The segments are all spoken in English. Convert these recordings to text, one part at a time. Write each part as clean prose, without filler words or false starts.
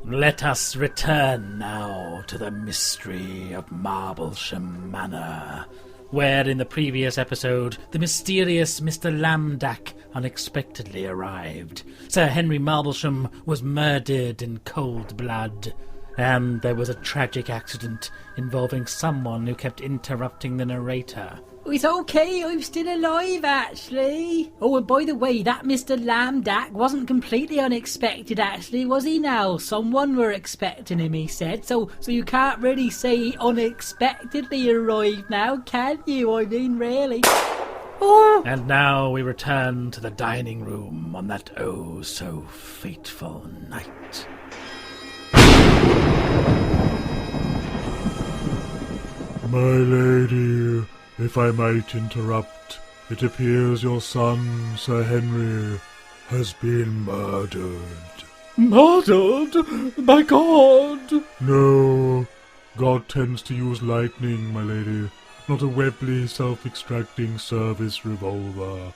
Let us return now to the mystery of Marblesham Manor, where in the previous episode the mysterious Mr. Lamdack unexpectedly arrived. Sir Henry Marblesham was murdered in cold blood, and there was a tragic accident involving someone who kept interrupting the narrator. It's okay, I'm still alive, actually. Oh, and by the way, that Mr. Lamdack wasn't completely unexpected, actually, was he now? Someone were expecting him, he said. So you can't really say he unexpectedly arrived now, can you? I mean, really. Oh. And now we return to the dining room on that oh-so-fateful night. My lady, if I might interrupt, it appears your son, Sir Henry, has been murdered. Murdered? My God! No, God tends to use lightning, my lady, not a Webley self-extracting service revolver.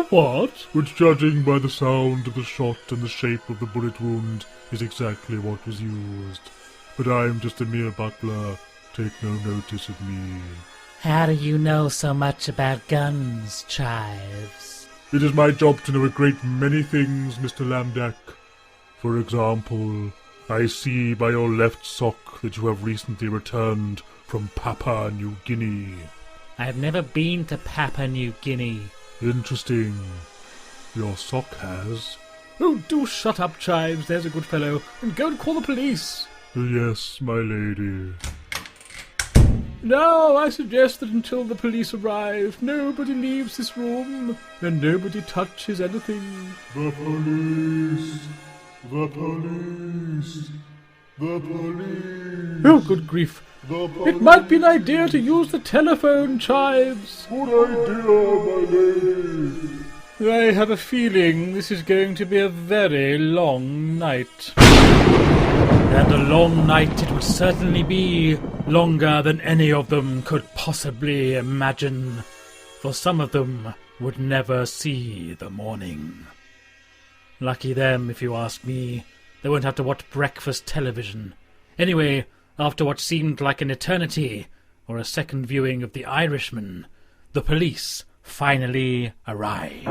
What? Which, judging by the sound of the shot and the shape of the bullet wound, is exactly what was used. But I'm just a mere butler. Take no notice of me. How do you know so much about guns, Chives? It is my job to know a great many things, Mr. Lamdack. For example, I see by your left sock that you have recently returned from Papua New Guinea. I have never been to Papua New Guinea. Interesting. Your sock has. Oh, do shut up, Chives, there's a good fellow, and go and call the police. Yes, my lady. Now, I suggest that until the police arrive, nobody leaves this room, and nobody touches anything. The police! The police! The police! Oh, good grief. It might be an idea to use the telephone, Chives. Good idea, my lady. I have a feeling this is going to be a very long night. And a long night it would certainly be, longer than any of them could possibly imagine, for some of them would never see the morning. Lucky them, if you ask me. They won't have to watch breakfast television. Anyway, after what seemed like an eternity, or a second viewing of The Irishman, the police finally arrived.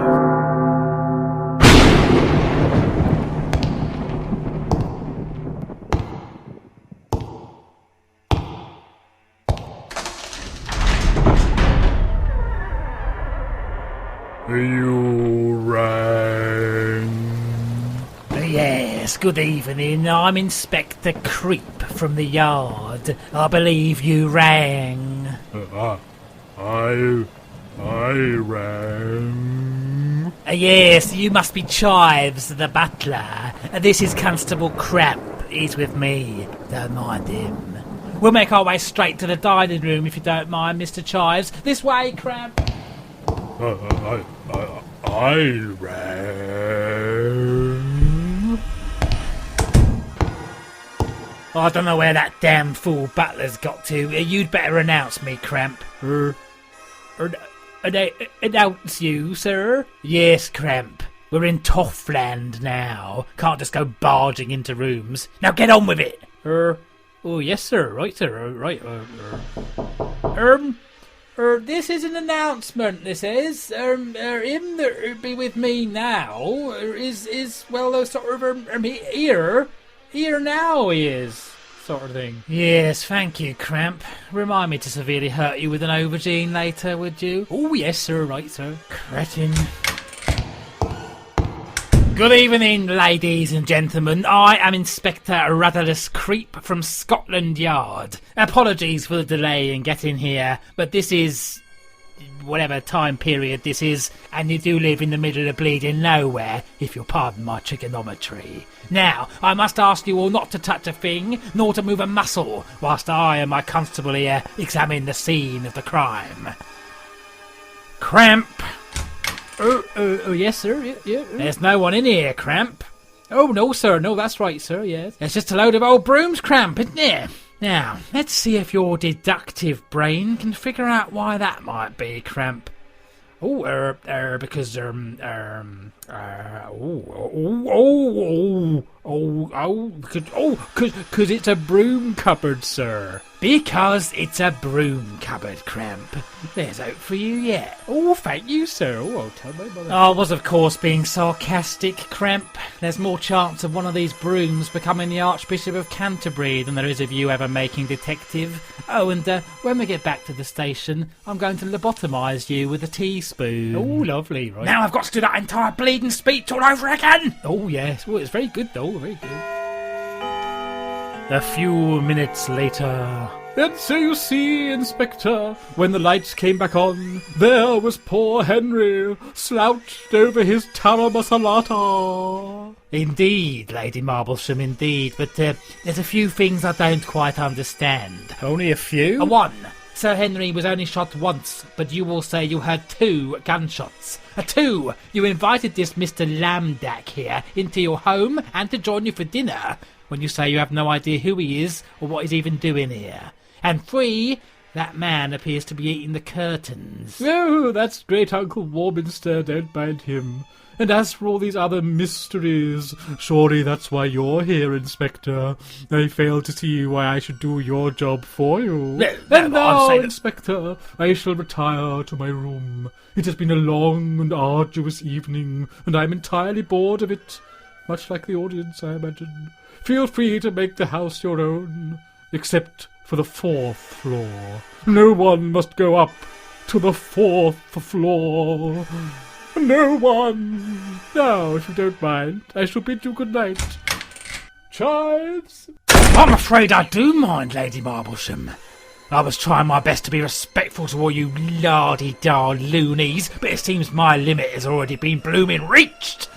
You rang. Yes, good evening. I'm Inspector Creep from the yard. I believe you rang. I rang. Yes, you must be Chives, the butler. This is Constable Cramp. He's with me. Don't mind him. We'll make our way straight to the dining room if you don't mind, Mr. Chives. This way, Cramp. I rang. I don't know where that damn fool butler's got to. You'd better announce me, Cramp. Announce you, sir? Yes, Cramp. We're in Toffland now. Can't just go barging into rooms. Now get on with it. Oh, yes, sir. Right, sir. Right. This is an announcement, this is. Him that be with me now is well, sort of, here now he is, sort of thing. Yes, thank you, Cramp. Remind me to severely hurt you with an aubergine later, would you? Oh, yes, sir, right, sir. Cretin. Good evening, ladies and gentlemen. I am Inspector Rudderless Creep from Scotland Yard. Apologies for the delay in getting here, but this is whatever time period this is, and you do live in the middle of bleeding nowhere, if you'll pardon my trigonometry. Now, I must ask you all not to touch a thing, nor to move a muscle, whilst I and my constable here examine the scene of the crime. Cramp! Oh, yes, sir, yeah. There's no one in here, Cramp. Oh, no, sir, no, that's right, sir, yes. It's just a load of old brooms, Cramp, isn't it? Now, let's see if your deductive brain can figure out why that might be, Cramp. Because, Because it's a broom cupboard, sir. Because it's a broom cupboard, Cramp. There's hope for you yet. Oh, thank you, sir. Oh, I'll tell my mother. I was, of course, being sarcastic, Cramp. There's more chance of one of these brooms becoming the Archbishop of Canterbury than there is of you ever making detective. Oh, and when we get back to the station, I'm going to lobotomise you with a teaspoon. Oh, lovely, right. Now I've got to do that entire bleeding speech all over again! Oh, yes. Well, it's very good, though. Very good. A few minutes later. And so you see, Inspector, when the lights came back on, there was poor Henry, slouched over his tara masalata. Indeed, Lady Marblesham, indeed. But there's a few things I don't quite understand. Only a few? One. Sir Henry was only shot once, but you will say you heard 2 gunshots. 2. You invited this Mr. Lamdack here into your home and to join you for dinner, when you say you have no idea who he is or what he's even doing here. And 3, that man appears to be eating the curtains. Oh, that's great Uncle Warminster, don't mind him. And as for all these other mysteries, surely that's why you're here, Inspector. I fail to see why I should do your job for you. And now, Inspector, I shall retire to my room. It has been a long and arduous evening, and I'm entirely bored of it. Much like the audience, I imagine. Feel free to make the house your own, except for the 4th floor. No one must go up to the 4th floor. No one. Now, if you don't mind, I shall bid you good night. Chives? I'm afraid I do mind, Lady Marblesham. I was trying my best to be respectful to all you lardy-dar loonies, but it seems my limit has already been blooming reached.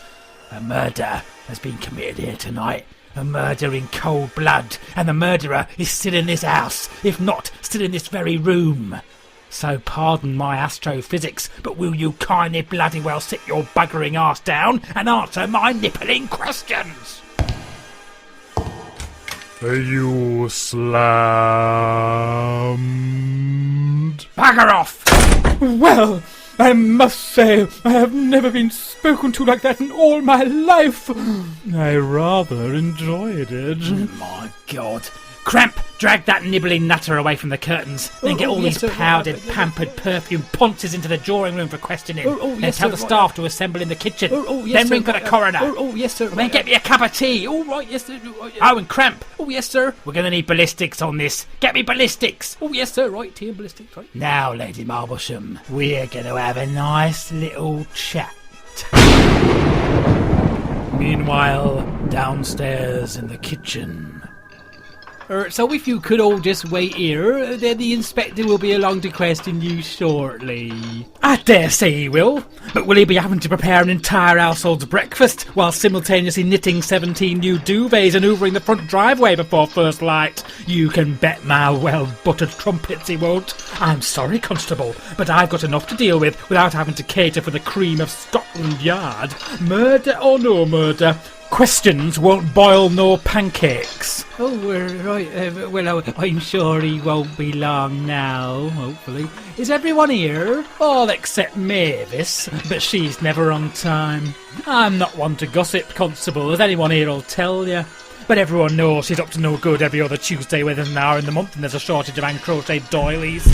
A murder has been committed here tonight. A murder in cold blood, and the murderer is still in this house, if not still in this very room. So pardon my astrophysics, but will you kindly bloody well sit your buggering arse down and answer my nippling questions? Are you slammed? Bugger off! Well, I must say, I have never been spoken to like that in all my life. I rather enjoyed it. My God. Cramp, drag that nibbling nutter away from the curtains, then get all these powdered, pampered, perfumed ponces into the drawing room for questioning. Then tell the staff to assemble in the kitchen. Then ring for the coroner. Oh, yes, sir. Then get me a cup of tea. Oh, right, yes, sir. Oh, and Cramp. Oh, yes, sir. We're going to need ballistics on this. Get me ballistics. Oh, yes, sir. Right, tea and ballistics, right. Now, Lady Marblesham, we're going to have a nice little chat. Meanwhile, downstairs in the kitchen. So if you could all just wait here, then the inspector will be along to question you shortly. I dare say he will, but will he be having to prepare an entire household's breakfast while simultaneously knitting 17 new duvets and hoovering the front driveway before first light? You can bet my well-buttered trumpets he won't. I'm sorry, Constable, but I've got enough to deal with without having to cater for the cream of Scotland Yard. Murder or no murder, questions won't boil no pancakes. Oh, right. Well, I'm sure he won't be long now, hopefully. Is everyone here? All except Mavis, but she's never on time. I'm not one to gossip, Constable, as anyone here will tell you. But everyone knows she's up to no good every other Tuesday within an hour in the month and there's a shortage of hand-crocheted doilies.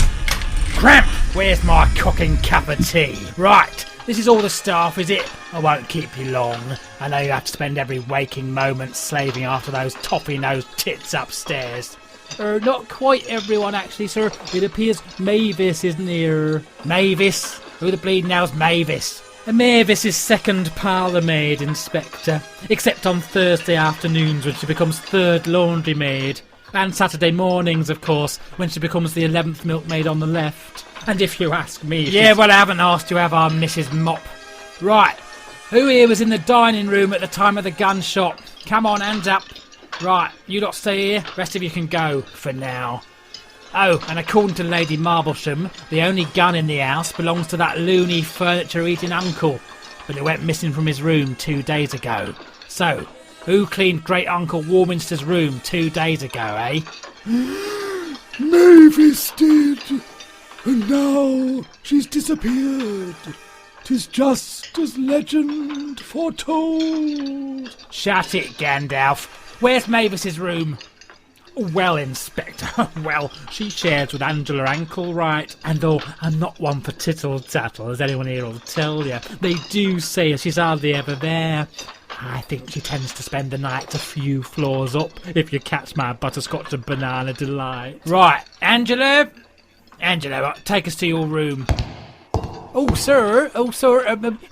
Cramp, where's my cocking cup of tea? Right. This is all the staff, is it? I won't keep you long. I know you have to spend every waking moment slaving after those toffee-nosed tits upstairs. Not quite everyone, actually, sir. It appears Mavis isn't here. Mavis? Who the bleeding hell's Mavis? Mavis is second parlour maid, Inspector. Except on Thursday afternoons when she becomes third laundry maid. And Saturday mornings, of course, when she becomes the 11th milkmaid on the left. And if you ask me... Yeah, well, I haven't asked you, have I, Mrs. Mop? Right. Who here was in the dining room at the time of the gunshot? Come on, hands up. Right, you lot stay here. Rest of you can go, for now. Oh, and according to Lady Marblesham, the only gun in the house belongs to that loony furniture-eating uncle. But it went missing from his room 2 days ago. So, who cleaned Great Uncle Warminster's room 2 days ago, eh? Mavis did. And now she's disappeared. 'Tis just as legend foretold. Shut it, Gandalf. Where's Mavis's room? Well, Inspector, well, she shares with Angela Ankle-right, and though I'm not one for tittle-tattle, as anyone here will tell you, they do say she's hardly ever there. I think she tends to spend the night a few floors up, if you catch my butterscotch and banana delight. Right, Angela, take us to your room. Oh, sir,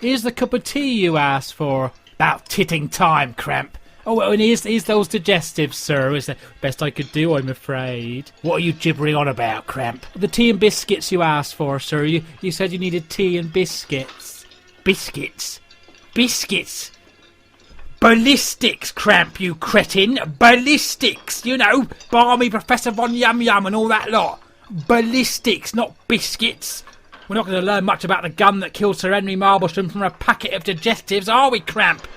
here's the cup of tea you asked for. About titting time, Cramp. Oh, and here's those digestives, sir. Is the best I could do, I'm afraid. What are you gibbering on about, Cramp? The tea and biscuits you asked for, sir. You said you needed tea and biscuits. Biscuits? Biscuits? Ballistics, Cramp, you cretin. Ballistics, you know. Barmy Professor Von Yum Yum and all that lot. Ballistics, not biscuits. We're not going to learn much about the gun that killed Sir Henry Marblesham from a packet of digestives, are we, Cramp?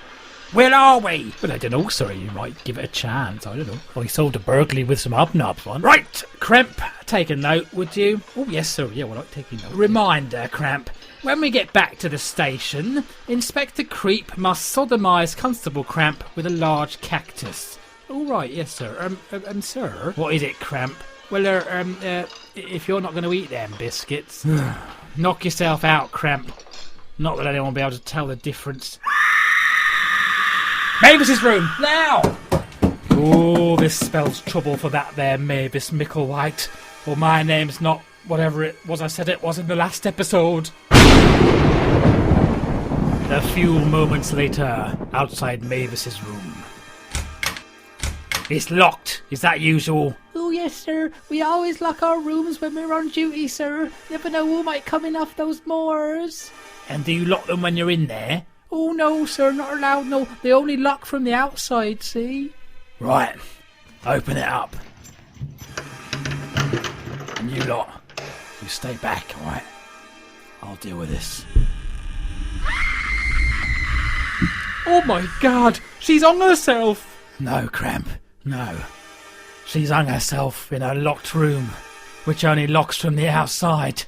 Where are we? Well, I don't know, sir. You might give it a chance. I don't know. Well, he solved a burglary with some hobnobs one. Right, Cramp, take a note, would you? Oh, yes, sir. Yeah, well, I'm taking note. Reminder, Cramp. When we get back to the station, Inspector Creep must sodomise Constable Cramp with a large cactus. All right, yes, sir. Sir? What is it, Cramp? Well, if you're not going to eat them biscuits, knock yourself out, Cramp. Not that anyone will be able to tell the difference. Mavis's room, now! Oh, this spells trouble for that there Mavis Micklewhite. Well, my name's not whatever it was I said it was in the last episode. A few moments later, outside Mavis's room. It's locked. Is that usual? Oh, yes, sir. We always lock our rooms when we're on duty, sir. Never know who might come in off those moors. And do you lock them when you're in there? Oh, no, sir. Not allowed, no. They only lock from the outside, see? Right. Open it up. And you lot, you stay back, all right? I'll deal with this. Oh, my God. She's on herself. No, Cramp. No. She's hung herself in a locked room, which only locks from the outside.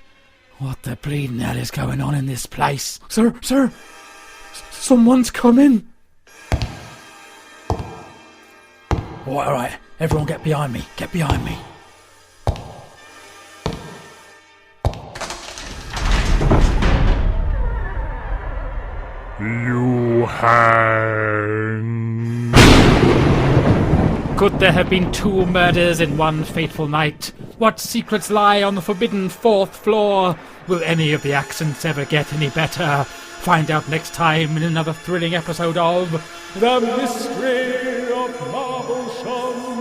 What the bleeding hell is going on in this place? Sir! Someone's coming! Alright, everyone get behind me. Get behind me. You hang. Could there have been 2 murders in one fateful night? What secrets lie on the forbidden 4th floor? Will any of the accents ever get any better? Find out next time in another thrilling episode of The Mystery of Marblesham.